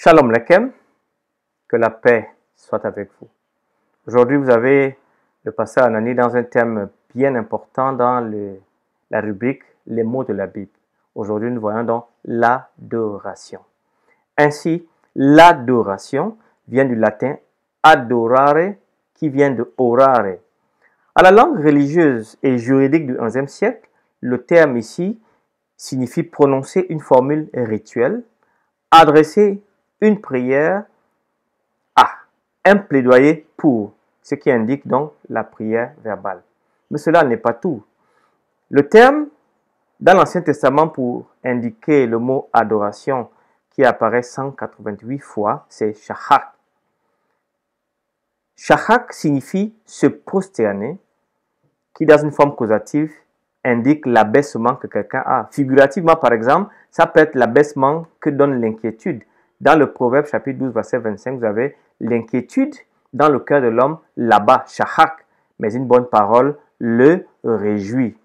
Shalom Aleichem, que la paix soit avec vous. Aujourd'hui, vous avez le pasteur Anani dans un thème bien important dans la rubrique « Les mots de la Bible ». Aujourd'hui, nous voyons donc l'adoration. Ainsi, l'adoration vient du latin « adorare » qui vient de « orare ». À la langue religieuse et juridique du XIe siècle, le terme ici signifie prononcer une formule rituelle, adresser une prière à, un plaidoyer pour, ce qui indique donc la prière verbale. Mais cela n'est pas tout. Le terme dans l'Ancien Testament pour indiquer le mot adoration qui apparaît 188 fois, c'est shachak. Shachak signifie se prosterner, qui dans une forme causative indique l'abaissement que quelqu'un a. Figurativement, par exemple, ça peut être l'abaissement que donne l'inquiétude. Dans le Proverbe chapitre 12, verset 25, vous avez l'inquiétude dans le cœur de l'homme là-bas, shachak, mais une bonne parole le réjouit.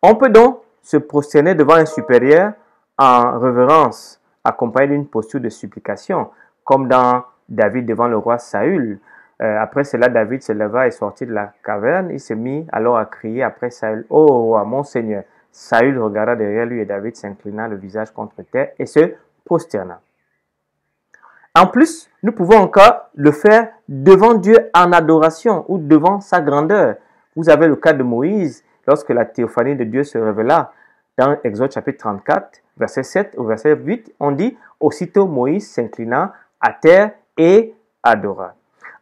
On peut donc se prosterner devant un supérieur en révérence, accompagné d'une posture de supplication, comme dans David devant le roi Saül. Après cela, David se leva et sortit de la caverne. Il se mit alors à crier après Saül, « Oh roi, mon Seigneur !» Saül regarda derrière lui et David s'inclina le visage contre terre et se prosterna. En plus, nous pouvons encore le faire devant Dieu en adoration ou devant sa grandeur. Vous avez le cas de Moïse, lorsque la théophanie de Dieu se révéla. Dans Exode chapitre 34, verset 7 au verset 8, on dit « Aussitôt Moïse s'inclina à terre et adora ».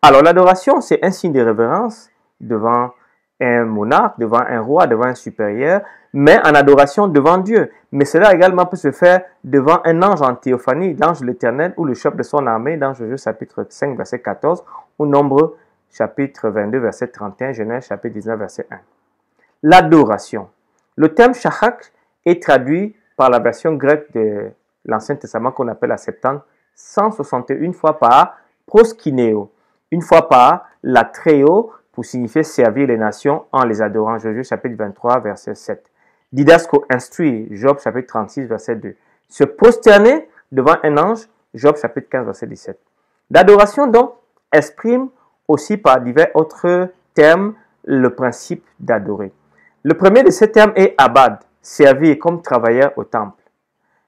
Alors l'adoration, c'est un signe de révérence devant un monarque, devant un roi, devant un supérieur, mais en adoration devant Dieu. Mais cela également peut se faire devant un ange en théophanie, l'ange de l'Éternel ou le chef de son armée, dans Josué chapitre 5, verset 14, ou Nombre chapitre 22, verset 31, Genèse chapitre 19, verset 1. L'adoration. Le terme shachak est traduit par la version grecque de l'Ancien Testament qu'on appelle la Septante 161 fois par proskineo, une fois par latreo, pour signifier servir les nations en les adorant. Josué chapitre 23, verset 7. Didasco instruit, Job chapitre 36, verset 2. Se prosterner devant un ange, Job chapitre 15, verset 17. L'adoration donc exprime aussi par divers autres termes le principe d'adorer. Le premier de ces termes est abad, servir comme travailleur au temple.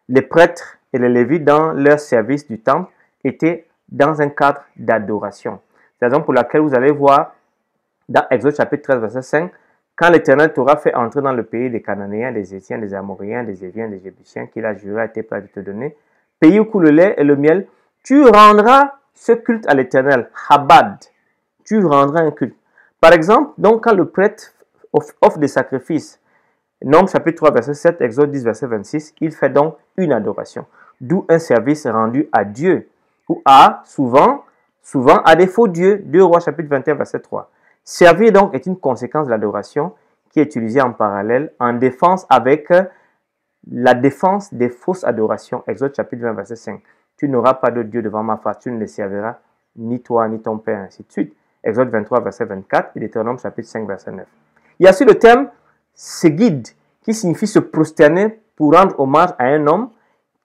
Les prêtres et les lévites dans leur service du temple étaient dans un cadre d'adoration. C'est la raison pour laquelle vous allez voir dans Exode chapitre 13, verset 5, quand l'Éternel t'aura fait entrer dans le pays des Cananéens, des Hétiens, des Amoréens, des Éviens, des Jébusiens, qu'il a juré à tes pères de te donner, pays où coule le lait et le miel, tu rendras ce culte à l'Éternel, Habad. Tu rendras un culte. Par exemple, donc quand le prêtre offre des sacrifices, Nombre chapitre 3, verset 7, Exode 10, verset 26, il fait donc une adoration, d'où un service rendu à Dieu, ou à, souvent à défaut Dieu, 2 Rois chapitre 21, verset 3. Servir donc est une conséquence de l'adoration qui est utilisée en parallèle en défense avec la défense des fausses adorations. Exode chapitre 20, verset 5. Tu n'auras pas de Dieu devant ma face, tu ne les serviras ni toi ni ton père, ainsi de suite. Exode 23, verset 24 et Deutéronome chapitre 5, verset 9. Il y a aussi le terme segid qui signifie se prosterner pour rendre hommage à un homme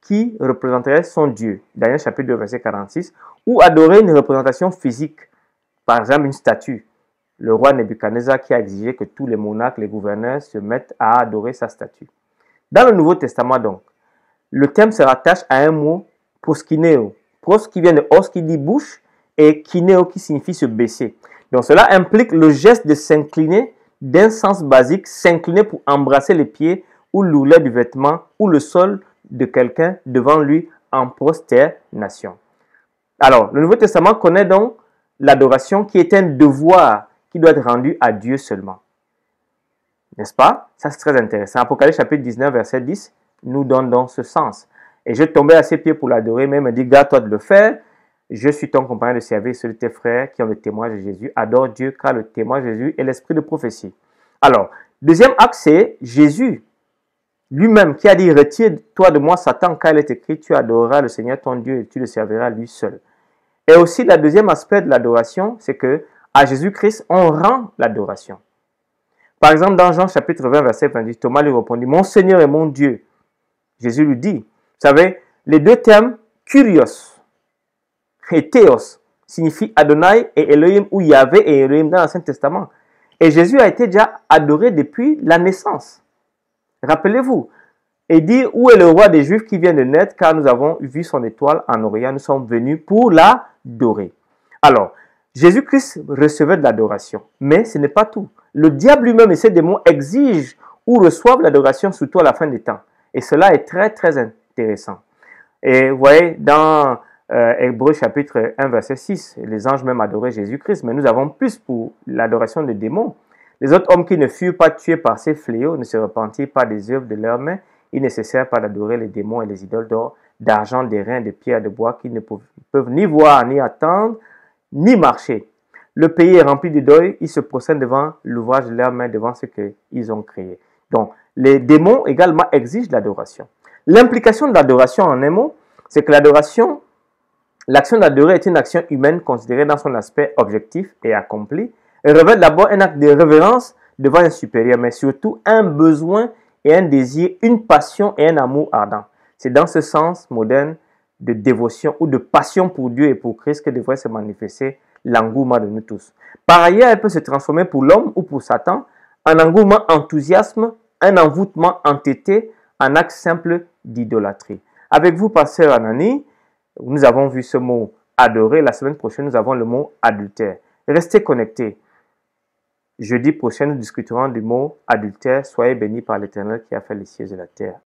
qui représenterait son Dieu. Daniel chapitre 2, verset 46. Ou adorer une représentation physique, par exemple une statue. Le roi Nebuchadnezzar qui a exigé que tous les monarques, les gouverneurs se mettent à adorer sa statue. Dans le Nouveau Testament donc, le terme se rattache à un mot proskineo. Pros qui vient de os qui dit bouche et kineo qui signifie se baisser. Donc cela implique le geste de s'incliner d'un sens basique, s'incliner pour embrasser les pieds ou l'oulet du vêtement ou le sol de quelqu'un devant lui en prosternation. Alors, le Nouveau Testament connaît donc l'adoration qui est un devoir qui doit être rendu à Dieu seulement. N'est-ce pas? Ça, c'est très intéressant. Apocalypse chapitre 19, verset 10, nous donne donc ce sens. Et je tombais à ses pieds pour l'adorer, mais il me dit, garde-toi de le faire. Je suis ton compagnon de service, ceux de tes frères qui ont le témoin de Jésus. Adore Dieu, car le témoin de Jésus est l'esprit de prophétie. Alors, deuxième axe, c'est Jésus lui-même qui a dit, retire-toi de moi, Satan, car il est écrit, tu adoreras le Seigneur ton Dieu et tu le serviras lui seul. Et aussi, le deuxième aspect de l'adoration, c'est que à Jésus-Christ, on rend l'adoration. Par exemple, dans Jean chapitre 20, verset 28, Thomas lui répondit, mon Seigneur et mon Dieu. Jésus lui dit, vous savez, les deux termes, kurios, Et Théos signifie Adonai et Elohim, ou Yahvé et Elohim dans l'Ancien Testament. Et Jésus a été déjà adoré depuis la naissance. Rappelez-vous, et dit, où est le roi des Juifs qui vient de naître, car nous avons vu son étoile en Orient, nous sommes venus pour l'adorer. Alors, Jésus-Christ recevait de l'adoration, mais ce n'est pas tout. Le diable lui-même et ses démons exigent ou reçoivent l'adoration, surtout à la fin des temps. Et cela est très, très intéressant. Et vous voyez, dans Hébreux chapitre 1, verset 6, les anges même adoraient Jésus-Christ, mais nous avons plus pour l'adoration des démons. Les autres hommes qui ne furent pas tués par ces fléaux ne se repentirent pas des œuvres de leurs mains. Il ne cessèrent pas d'adorer les démons et les idoles d'or, d'argent, d'airain, de pierre, de bois, qui ne peuvent ni voir, ni attendre, ni marcher. Le pays est rempli de deuil, ils se prosternent devant l'ouvrage de leurs mains, devant ce qu'ils ont créé. Donc, les démons également exigent l'adoration. L'implication de l'adoration en un mot, c'est que l'adoration, l'action d'adorer est une action humaine considérée dans son aspect objectif et accompli. Elle révèle d'abord un acte de révérence devant un supérieur, mais surtout un besoin et un désir, une passion et un amour ardent. C'est dans ce sens moderne de dévotion ou de passion pour Dieu et pour Christ que devrait se manifester l'engouement de nous tous. Par ailleurs, elle peut se transformer pour l'homme ou pour Satan en engouement enthousiasme, un envoûtement entêté, en acte simple d'idolâtrie. Avec vous, pasteur Anani, nous avons vu ce mot adorer. La semaine prochaine, nous avons le mot adultère. Restez connectés. Jeudi prochain, nous discuterons du mot adultère. Soyez bénis par l'Éternel qui a fait les cieux et la terre.